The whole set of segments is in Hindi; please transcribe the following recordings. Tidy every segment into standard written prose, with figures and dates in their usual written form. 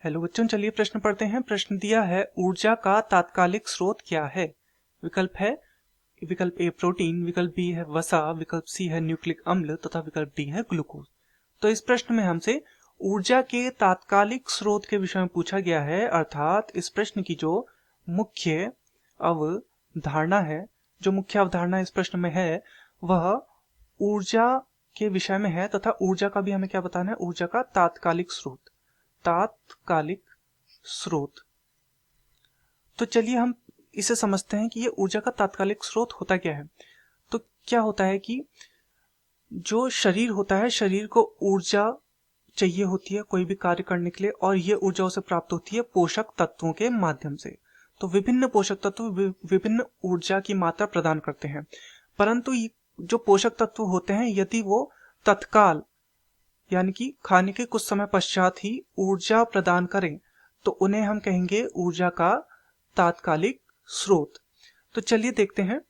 हेलो बच्चों, चलिए प्रश्न पढ़ते हैं। प्रश्न दिया है ऊर्जा का तात्कालिक स्रोत क्या है। विकल्प है विकल्प ए प्रोटीन, विकल्प बी है वसा, विकल्प सी है न्यूक्लिक अम्ल तथा विकल्प डी है ग्लूकोज। तो इस प्रश्न में हमसे ऊर्जा के तात्कालिक स्रोत के विषय में पूछा गया है, अर्थात इस प्रश्न की जो मुख्य अवधारणा है, जो मुख्य अवधारणा इस प्रश्न में है वह ऊर्जा के विषय में है तथा ऊर्जा का भी हमें क्या बताना है, ऊर्जा का तात्कालिक स्रोत। तात्कालिक स्रोत। तो चलिए हम इसे समझते हैं कि ये ऊर्जा का तात्कालिक स्रोत होता क्या है। तो क्या होता है कि जो शरीर होता है, शरीर को ऊर्जा चाहिए होती है कोई भी कार्य करने के लिए, और ये ऊर्जा उसे प्राप्त होती है पोषक तत्वों के माध्यम से। तो विभिन्न पोषक तत्व विभिन्न ऊर्जा की मात्रा प्रदान करते हैं, परंतु जो पोषक तत्व होते हैं यदि वो तत्काल यानी कि खाने के कुछ समय पश्चात ही ऊर्जा प्रदान करें तो उन्हें हम कहेंगे ऊर्जा का तात्कालिक स्रोत। तो चलिए देखते हैं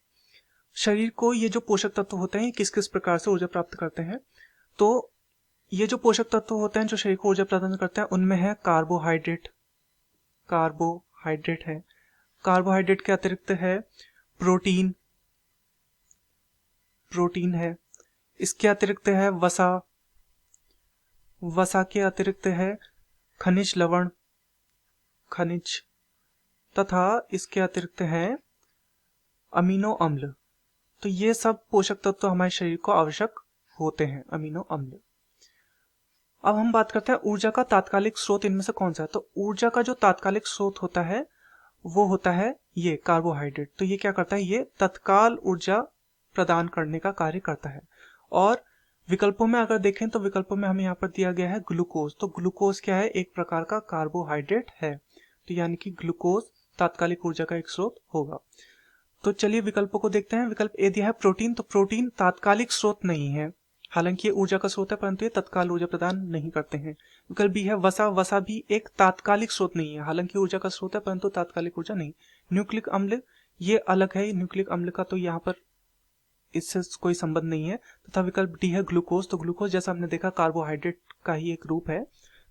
शरीर को ये जो पोषक तत्व होते हैं किस किस प्रकार से ऊर्जा प्राप्त करते हैं। तो ये जो पोषक तत्व होते हैं जो शरीर को ऊर्जा प्रदान करते हैं उनमें है कार्बोहाइड्रेट। कार्बोहाइड्रेट है। कार्बोहाइड्रेट के अतिरिक्त है प्रोटीन। प्रोटीन है। इसके अतिरिक्त है वसा। वसा के अतिरिक्त है खनिज लवण, खनिज, तथा इसके अतिरिक्त है अमीनो अम्ल। तो ये सब पोषक तत्व हमारे शरीर को आवश्यक होते हैं, अमीनो अम्ल। अब हम बात करते हैं ऊर्जा का तात्कालिक स्रोत इनमें से कौन सा है। तो ऊर्जा का जो तात्कालिक स्रोत होता है वो होता है ये कार्बोहाइड्रेट। तो ये क्या करता है, ये तत्काल ऊर्जा प्रदान करने का कार्य करता है। और विकल्पों में अगर देखें तो विकल्पों में हमें यहाँ पर दिया गया है ग्लूकोज। तो ग्लूकोज क्या है, एक प्रकार का कार्बोहाइड्रेट है। तो यानी कि ग्लूकोज तात्कालिक ऊर्जा का एक स्रोत होगा। तो चलिए विकल्पों को देखते हैं। विकल्प ए दिया है प्रोटीन। तो प्रोटीन तात्कालिक स्रोत नहीं है, हालांकि ये ऊर्जा का स्रोत है परंतु ये तत्काल ऊर्जा प्रदान नहीं करते हैं। विकल्प बी है वसा। वसा भी एक तात्कालिक स्रोत नहीं है, हालांकि ऊर्जा का स्रोत है परंतु तात्कालिक ऊर्जा नहीं। न्यूक्लिक अम्ल ये अलग है, न्यूक्लिक अम्ल का तो यहाँ पर इससे कोई संबंध नहीं है। तथा विकल्प डी है ग्लूकोज। तो ग्लूकोज जैसा हमने देखा कार्बोहाइड्रेट का ही एक रूप है।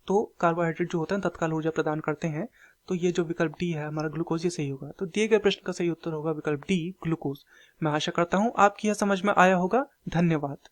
तो कार्बोहाइड्रेट जो होता है तत्काल ऊर्जा प्रदान करते हैं। तो ये जो विकल्प डी है हमारा ग्लूकोज, ये सही होगा। तो दिए गए प्रश्न का सही उत्तर होगा विकल्प डी ग्लूकोज। मैं आशा करता हूं आपकी यह समझ में आया होगा। धन्यवाद।